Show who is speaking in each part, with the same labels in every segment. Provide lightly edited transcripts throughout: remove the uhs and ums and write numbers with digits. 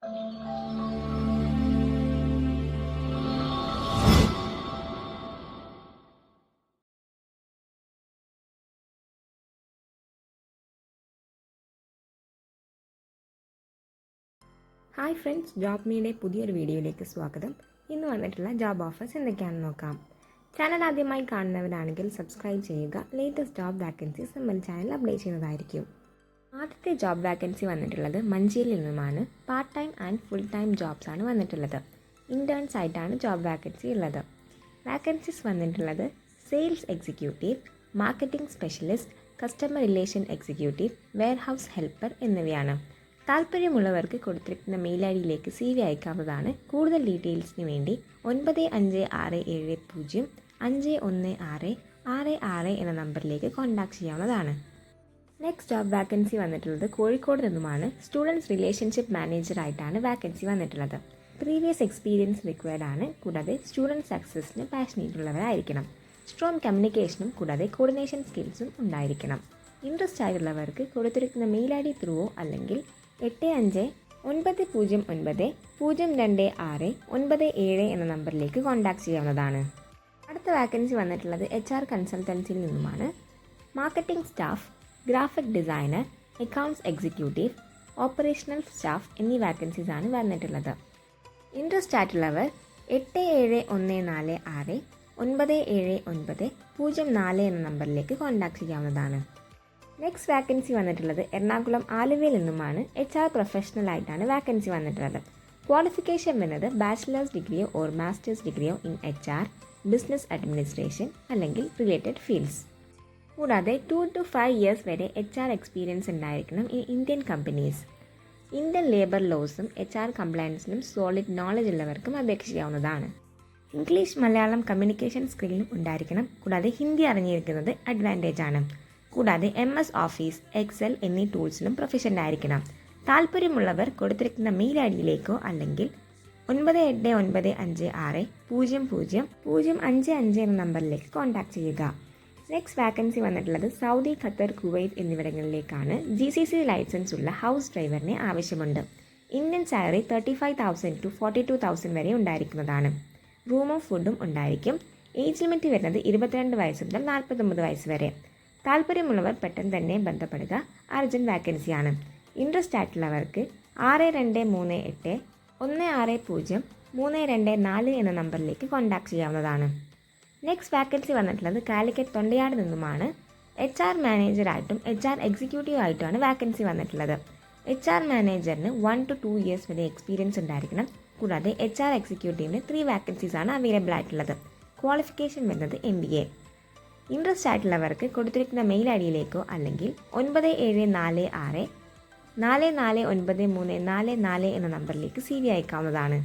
Speaker 1: Hi friends, job മീയുടെ പുതിയൊരു വീഡിയോയിലേക്ക് സ്വാഗതം. ഇന്ന് വന്നിട്ടുള്ള ജോബ് ഓഫേഴ്സ് എന്തൊക്കെയാണെന്ന് നോക്കാം. ചാനൽ ആദ്യമായി കാണുന്നവരാണെങ്കിൽ സബ്സ്ക്രൈബ് ചെയ്യുക. ലേറ്റസ്റ്റ് ജോബ് വാക്കൻസീസ് നമ്മൾ ചാനൽ അപ്ഡേറ്റ് ചെയ്യുന്നതായിരിക്കും. ആദ്യത്തെ ജോബ് വാക്കൻസി വന്നിട്ടുള്ളത് മഞ്ചേരിയിൽ നിന്നുമാണ്. Part time and full time jobs ആണ് വന്നിട്ടുള്ളത്. ഇൻറ്റേൺസ് ആയിട്ടാണ് ജോബ് വാക്കൻസി ഉള്ളത്. വാക്കൻസീസ് വന്നിട്ടുള്ളത് sales executive, marketing specialist, customer relation executive, warehouse helper എന്നിവയാണ്. താല്പര്യമുള്ളവർക്ക് കൊടുത്തിരിക്കുന്ന മെയിൽ ഐ ഡിയിലേക്ക് CV അയക്കാവുന്നതാണ്. കൂടുതൽ ഡീറ്റെയിൽസിന് വേണ്ടി 9567051666 എന്ന നമ്പറിലേക്ക് കോൺടാക്ട് ചെയ്യാവുന്നതാണ്. നെക്സ്റ്റ് ജോബ് വാക്കൻസി വന്നിട്ടുള്ളത് കോഴിക്കോട് നിന്നുമാണ്. സ്റ്റുഡൻസ് റിലേഷൻഷിപ്പ് മാനേജറായിട്ടാണ് വാക്കൻസി വന്നിട്ടുള്ളത്. പ്രീവിയസ് എക്സ്പീരിയൻസ് റിക്വയർഡ് ആണ്. കൂടാതെ സ്റ്റുഡൻറ്റ് സക്സസിന് പാഷനേറ്റ് ഉള്ളവരായിരിക്കണം. സ്ട്രോങ് കമ്മ്യൂണിക്കേഷനും കൂടാതെ കോർഡിനേഷൻ സ്കിൽസും ഉണ്ടായിരിക്കണം. ഇൻട്രസ്റ്റ് ആയിട്ടുള്ളവർക്ക് കൊടുത്തിരിക്കുന്ന മെയിൽ ഐ ഡി ത്രൂവോ അല്ലെങ്കിൽ 85-909-026-97 എന്ന നമ്പറിലേക്ക് കോൺടാക്ട് ചെയ്യാവുന്നതാണ്. അടുത്ത വാക്കൻസി വന്നിട്ടുള്ളത് HR കൺസൾട്ടൻസിയിൽ നിന്നുമാണ്. Marketing staff, graphic designer, accounts executive, operational staff എന്നീ വാക്കൻസീസ് ആണ് വന്നിട്ടുള്ളത്. ഇൻട്രസ്റ്റ് ആയിട്ടുള്ളവർ 8796-979-04 എന്ന നമ്പറിലേക്ക് കോൺടാക്ട് ചെയ്യാവുന്നതാണ്. നെക്സ്റ്റ് വാക്കൻസി വന്നിട്ടുള്ളത് എറണാകുളം ആലുവയിൽ നിന്നുമാണ്. HR പ്രൊഫഷണൽ ആയിട്ടാണ് വാക്കൻസി വന്നിട്ടുള്ളത്. ക്വാളിഫിക്കേഷൻ വരുന്നത് ബാച്ചിലേഴ്സ് ഡിഗ്രിയോ ഓർ മാസ്റ്റേഴ്സ് ഡിഗ്രിയോ ഇൻ HR, ബിസിനസ് അഡ്മിനിസ്ട്രേഷൻ അല്ലെങ്കിൽ റിലേറ്റഡ് ഫീൽഡ്സ്. കൂടാതെ 2 to 5 ഇയേഴ്സ് വരെ HR എക്സ്പീരിയൻസ് ഉണ്ടായിരിക്കണം in Indian companies. Indian labour ലോസും HR കംപ്ലയൻസിനും സോളിഡ് നോളജ് ഉള്ളവർക്കും അപേക്ഷിക്കാവുന്നതാണ്. ഇംഗ്ലീഷ്, മലയാളം കമ്മ്യൂണിക്കേഷൻ സ്കില്ലും ഉണ്ടായിരിക്കണം. കൂടാതെ ഹിന്ദി അറിഞ്ഞിരിക്കുന്നത് അഡ്വാൻറ്റേജ് ആണ്. കൂടാതെ MS ഓഫീസ്, Excel എന്നീ ടൂൾസിലും പ്രൊഫഷൻ്റ് ആയിരിക്കണം. താല്പര്യമുള്ളവർ കൊടുത്തിരിക്കുന്ന മെയിൽ ഐ ഡിയിലേക്കോ അല്ലെങ്കിൽ 9895600055 എന്ന നമ്പറിലേക്ക് കോൺടാക്ട് ചെയ്യുക. നെക്സ്റ്റ് വാക്കൻസി വന്നിട്ടുള്ളത് സൗദി, ഖത്തർ, കുവൈറ്റ് എന്നിവിടങ്ങളിലേക്കാണ്. GCC ലൈസൻസ് ഉള്ള ഹൗസ് ഡ്രൈവറിനെ ആവശ്യമുണ്ട്. ഇന്ത്യൻ സാലറി 35,000 to 42,000 വരെ ഉണ്ടായിരിക്കുന്നതാണ്. റൂമും ഫുഡും ഉണ്ടായിരിക്കും. ഏജ് ലിമിറ്റ് വരുന്നത് 22 വയസ്സ് മുതൽ 49 വയസ്സ് വരെ. താല്പര്യമുള്ളവർ പെട്ടെന്ന് തന്നെ ബന്ധപ്പെടുക. അർജൻറ്റ് വാക്കൻസിയാണ്. ഇൻട്രസ്റ്റ് ആയിട്ടുള്ളവർക്ക് 6238-160-324 എന്ന നമ്പറിലേക്ക് കോൺടാക്ട് ചെയ്യാവുന്നതാണ്. നെക്സ്റ്റ് വാക്കൻസി വന്നിട്ടുള്ളത് കാലിക്കറ്റ് തൊണ്ടയാട് നിന്നുമാണ്. HR മാനേജറായിട്ടും HR എക്സിക്യൂട്ടീവ് ആയിട്ടുമാണ് വാക്കൻസി വന്നിട്ടുള്ളത്. HR മാനേജറിന് 1 to 2 ഇയേഴ്സ് വരെ എക്സ്പീരിയൻസ് ഉണ്ടായിരിക്കണം. കൂടാതെ HR എക്സിക്യൂട്ടീവിന് 3 വാക്കൻസീസ് ആണ് അവൈലബിൾ ആയിട്ടുള്ളത്. ക്വാളിഫിക്കേഷൻ വരുന്നത് MBA. ഇൻട്രസ്റ്റ് ആയിട്ടുള്ളവർക്ക് കൊടുത്തിരിക്കുന്ന മെയിൽ ഐ ഡിയിലേക്കോ അല്ലെങ്കിൽ 9746-449344 എന്ന നമ്പറിലേക്ക് CV അയക്കാവുന്നതാണ്.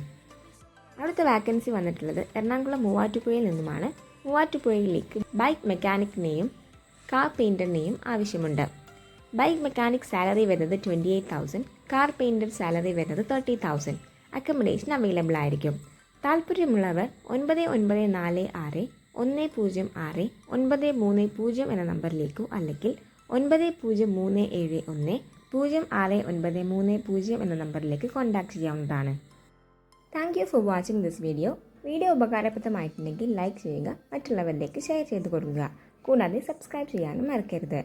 Speaker 1: അടുത്ത വാക്കൻസി വന്നിട്ടുള്ളത് എറണാകുളം മൂവാറ്റുപുഴയിൽ നിന്നുമാണ്. മൂവാറ്റുപുഴയിലേക്ക് ബൈക്ക് മെക്കാനിക്കിനെയും കാർ പെയിൻറ്ററിനെയും ആവശ്യമുണ്ട്. ബൈക്ക് മെക്കാനിക് സാലറി വരുന്നത് 28,000, കാർ പെയിൻറ്റർ സാലറി വരുന്നത് 30,000. അക്കോമഡേഷൻ അവൈലബിൾ ആയിരിക്കും. താല്പര്യമുള്ളവർ 9996-106-930 എന്ന നമ്പറിലേക്കോ അല്ലെങ്കിൽ 9037106930 എന്ന നമ്പറിലേക്ക് കോൺടാക്ട് ചെയ്യാവുന്നതാണ്. Thank you for watching this video. Video ഉപകാരപ്രദമായിട്ടുണ്ടെങ്കിൽ ലൈക്ക് ചെയ്യുക, മറ്റുള്ളവരിലേക്ക് ഷെയർ ചെയ്ത് കൊടുക്കുക. കൂടാതെ സബ്സ്ക്രൈബ് ചെയ്യാനും മറക്കരുത്.